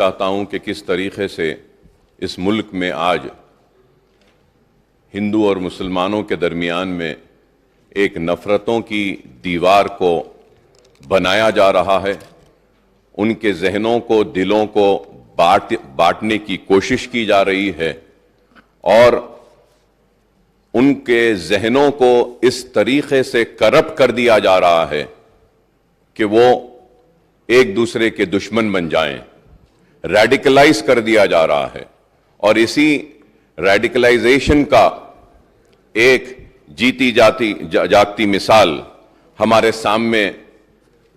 چاہتا ہوں کہ کس طریقے سے اس ملک میں آج ہندو اور مسلمانوں کے درمیان میں ایک نفرتوں کی دیوار کو بنایا جا رہا ہے، ان کے ذہنوں کو، دلوں کو بانٹنے کی کوشش کی جا رہی ہے اور ان کے ذہنوں کو اس طریقے سے کرپٹ کر دیا جا رہا ہے کہ وہ ایک دوسرے کے دشمن بن جائیں، ریڈیکلائز کر دیا جا رہا ہے۔ اور اسی ریڈیکلائزیشن کا ایک جیتی جاگتی مثال ہمارے سامنے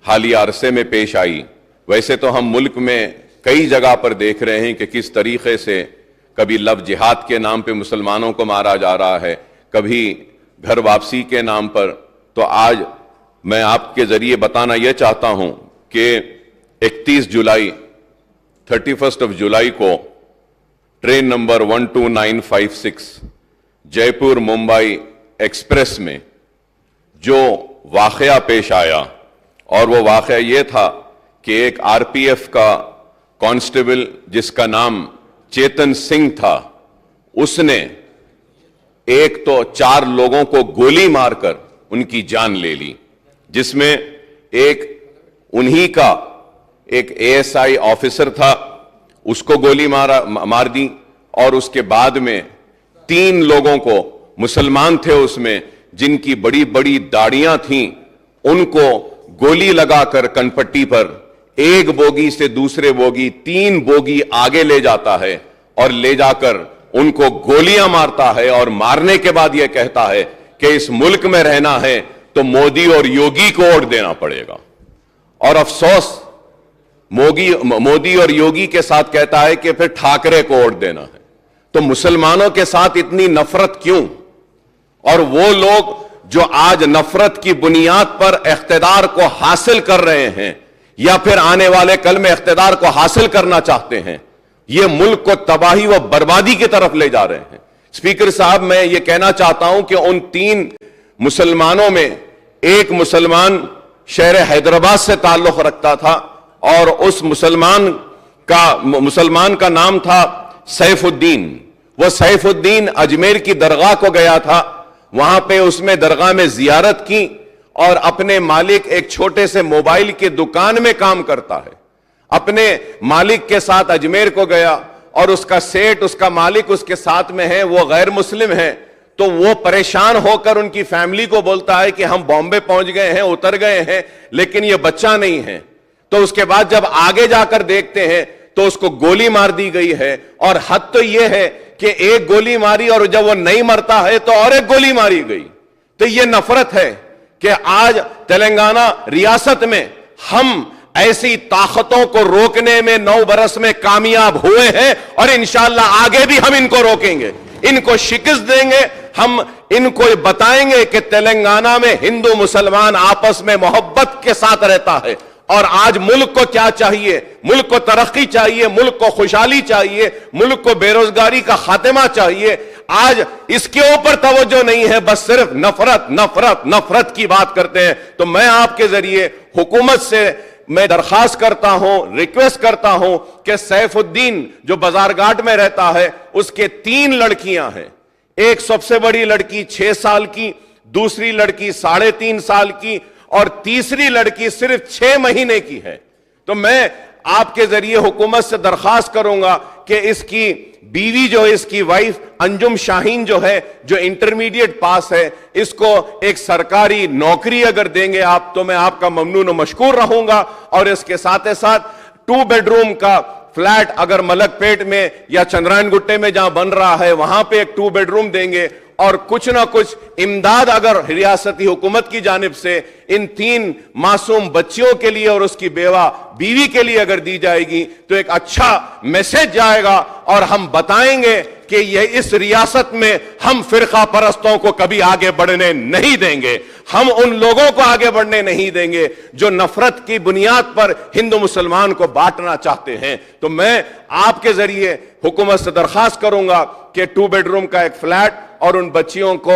حالیہ عرصے میں پیش آئی۔ ویسے تو ہم ملک میں کئی جگہ پر دیکھ رہے ہیں کہ کس طریقے سے کبھی لو جہاد کے نام پہ مسلمانوں کو مارا جا رہا ہے، کبھی گھر واپسی کے نام پر۔ تو آج میں آپ کے ذریعے بتانا یہ چاہتا ہوں کہ 31 جولائی 31 جولائی کو ٹرین نمبر 12956 جے پور ممبئی ایکسپریس میں جو واقعہ پیش آیا، اور وہ واقعہ یہ تھا کہ ایک آر پی ایف کا کانسٹیبل جس کا نام چیتن سنگھ تھا، اس نے ایک تو 4 لوگوں کو گولی مار کر ان کی جان لے لی، جس میں ایک انہی کا ایک ASI آفیسر تھا، اس کو گولی مار دی، اور اس کے بعد میں 3 لوگوں کو، مسلمان تھے اس میں، جن کی بڑی بڑی داڑیاں تھیں، ان کو گولی لگا کر کنپٹی پر ایک بوگی سے دوسرے بوگی 3 بوگی آگے لے جاتا ہے اور لے جا کر ان کو گولیاں مارتا ہے، اور مارنے کے بعد یہ کہتا ہے کہ اس ملک میں رہنا ہے تو مودی اور یوگی کو ووٹ دینا پڑے گا۔ اور افسوس مودی اور یوگی کے ساتھ کہتا ہے کہ پھر ٹھاکرے کو ووٹ دینا ہے۔ تو مسلمانوں کے ساتھ اتنی نفرت کیوں؟ اور وہ لوگ جو آج نفرت کی بنیاد پر اقتدار کو حاصل کر رہے ہیں یا پھر آنے والے کل میں اقتدار کو حاصل کرنا چاہتے ہیں، یہ ملک کو تباہی و بربادی کی طرف لے جا رہے ہیں۔ اسپیکر صاحب، میں یہ کہنا چاہتا ہوں کہ ان 3 مسلمانوں میں ایک مسلمان شہر حیدرآباد سے تعلق رکھتا تھا، اور اس مسلمان کا نام تھا سیف الدین۔ وہ سیف الدین اجمیر کی درگاہ کو گیا تھا، وہاں پہ اس میں درگاہ میں زیارت کی، اور اپنے مالک ایک چھوٹے سے موبائل کی دکان میں کام کرتا ہے، اپنے مالک کے ساتھ اجمیر کو گیا، اور اس کا سیٹ، اس کا مالک اس کے ساتھ میں ہے، وہ غیر مسلم ہے۔ تو وہ پریشان ہو کر ان کی فیملی کو بولتا ہے کہ ہم بامبے پہنچ گئے ہیں، اتر گئے ہیں، لیکن یہ بچہ نہیں ہے۔ تو اس کے بعد جب آگے جا کر دیکھتے ہیں تو اس کو گولی مار دی گئی ہے، اور حد تو یہ ہے کہ ایک گولی ماری، اور جب وہ نہیں مرتا ہے تو اور ایک گولی ماری گئی۔ تو یہ نفرت ہے کہ آج تلنگانہ ریاست میں ہم ایسی طاقتوں کو روکنے میں 9 برس میں کامیاب ہوئے ہیں، اور انشاءاللہ آگے بھی ہم ان کو روکیں گے، ان کو شکست دیں گے۔ ہم ان کو بتائیں گے کہ تلنگانہ میں ہندو مسلمان آپس میں محبت کے ساتھ رہتا ہے، اور آج ملک کو کیا چاہیے؟ ملک کو ترقی چاہیے، ملک کو خوشحالی چاہیے، ملک کو بے روزگاری کا خاتمہ چاہیے۔ آج اس کے اوپر توجہ نہیں ہے، بس صرف نفرت نفرت نفرت کی بات کرتے ہیں۔ تو میں آپ کے ذریعے حکومت سے میں درخواست کرتا ہوں، ریکویسٹ کرتا ہوں کہ سیف الدین جو بازار گھاٹ میں رہتا ہے، اس کے 3 لڑکیاں ہیں، ایک سب سے بڑی لڑکی 6 سال کی، دوسری لڑکی 3.5 سال کی، اور تیسری لڑکی صرف 6 مہینے کی ہے۔ تو میں آپ کے ذریعے حکومت سے درخواست کروں گا کہ اس کی بیوی جو ہے، اس کی وائف انجم شاہین جو ہے، جو انٹرمیڈیٹ پاس ہے، اس کو ایک سرکاری نوکری اگر دیں گے آپ، تو میں آپ کا ممنون و مشکور رہوں گا۔ اور اس کے ساتھ 2 بیڈ روم کا فلیٹ اگر ملک پیٹ میں یا چندرائن گٹے میں جہاں بن رہا ہے، وہاں پہ ایک 2 بیڈ روم دیں گے، اور کچھ نہ کچھ امداد اگر ریاستی حکومت کی جانب سے ان 3 معصوم بچیوں کے لیے اور اس کی بیوی کے لیے اگر دی جائے گی، تو ایک اچھا میسج جائے گا، اور ہم بتائیں گے کہ یہ اس ریاست میں ہم فرقہ پرستوں کو کبھی آگے بڑھنے نہیں دیں گے، ہم ان لوگوں کو آگے بڑھنے نہیں دیں گے جو نفرت کی بنیاد پر ہندو مسلمان کو بانٹنا چاہتے ہیں۔ تو میں آپ کے ذریعے حکومت سے درخواست کروں گا کہ 2 بیڈ روم کا ایک فلیٹ اور ان بچیوں کو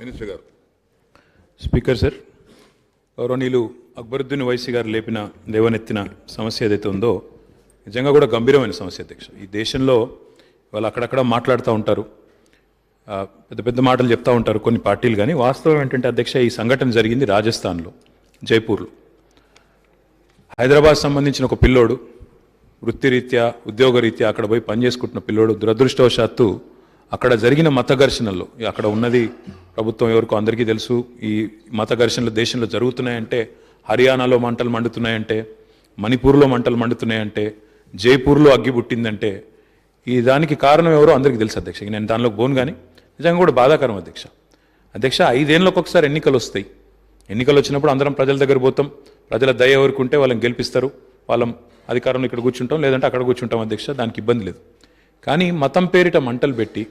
మినిస్టర్ గారు. స్పీకర్ సార్, గౌరవనీయులు అక్బరుద్దీన్ ఓవైసీ గారు లేవనెత్తిన సమస్య ఏదైతే ఉందో నిజంగా కూడా గంభీరమైన సమస్య అధ్యక్ష. ఈ దేశంలో వాళ్ళు అక్కడక్కడ మాట్లాడుతూ ఉంటారు, పెద్ద పెద్ద మాటలు చెప్తా ఉంటారు కొన్ని పార్టీలు, కానీ వాస్తవం ఏంటంటే అధ్యక్ష ఈ సంఘటన జరిగింది రాజస్థాన్లో, జైపూర్లో. హైదరాబాద్ సంబంధించిన ఒక పిల్లోడు వృత్తిరీత్యా ఉద్యోగరీత్యా అక్కడ పోయి పనిచేసుకుంటున్న పిల్లోడు దురదృష్టవశాత్తు అక్కడ జరిగిన మత ఘర్షణల్లో, అక్కడ ఉన్నది ప్రభుత్వం ఎవరికో అందరికీ తెలుసు, ఈ మత ఘర్షణలు దేశంలో జరుగుతున్నాయంటే, హర్యానాలో మంటలు మండుతున్నాయంటే, మణిపూర్లో మంటలు మండుతున్నాయంటే, జైపూర్లో అగ్గి పుట్టిందంటే, ఈ దానికి కారణం ఎవరో అందరికీ తెలుసు అధ్యక్ష. నేను దానిలోకి పోను, కానీ నిజంగా కూడా బాధాకరం అధ్యక్ష. 5 ఏళ్ళకి ఒకసారి ఎన్నికలు వస్తాయి. ఎన్నికలు వచ్చినప్పుడు అందరం ప్రజల దగ్గర పోతాం, ప్రజల దయ ఎవరికి ఉంటే వాళ్ళని గెలిపిస్తారు, వాళ్ళం అధికారంలో ఇక్కడ కూర్చుంటాం, లేదంటే అక్కడ కూర్చుంటాం అధ్యక్ష, దానికి ఇబ్బంది లేదు. కానీ మతం పేరిట మంటలు పెట్టి,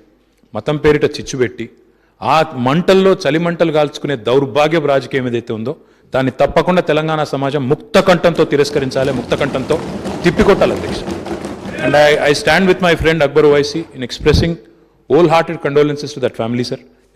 మతం పేరిట చిచ్చు పెట్టి, ఆ మంటల్లో చలి మంటలు కాల్చుకునే దౌర్భాగ్యపు రాజకీయం ఏదైతే ఉందో దాన్ని తప్పకుండా తెలంగాణ సమాజం ముక్త కంఠంతో తిరస్కరించాలి, ముక్త కంఠంతో తిప్పికొట్టాలి అధ్యక్ష. And I stand with my friend Akbar Owaisi in expressing wholehearted condolences to that family, sir.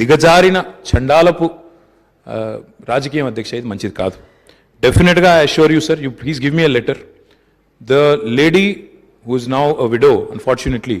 దిగజారిన చండాలపు రాజకీయం అధ్యక్ష, ఇది మంచిది కాదు. డెఫినెట్గా I assure you sir, you please give me a letter. The lady who is now a widow, unfortunately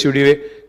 SUDA,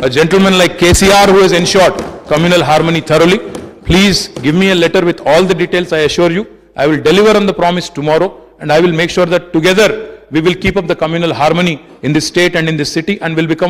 a gentleman like KCR who has ensured communal harmony thoroughly. Please give me a letter with all the details. I assure you, I will deliver on the promise tomorrow, and I will make sure that together we will keep up the communal harmony in this state and in this city, and will become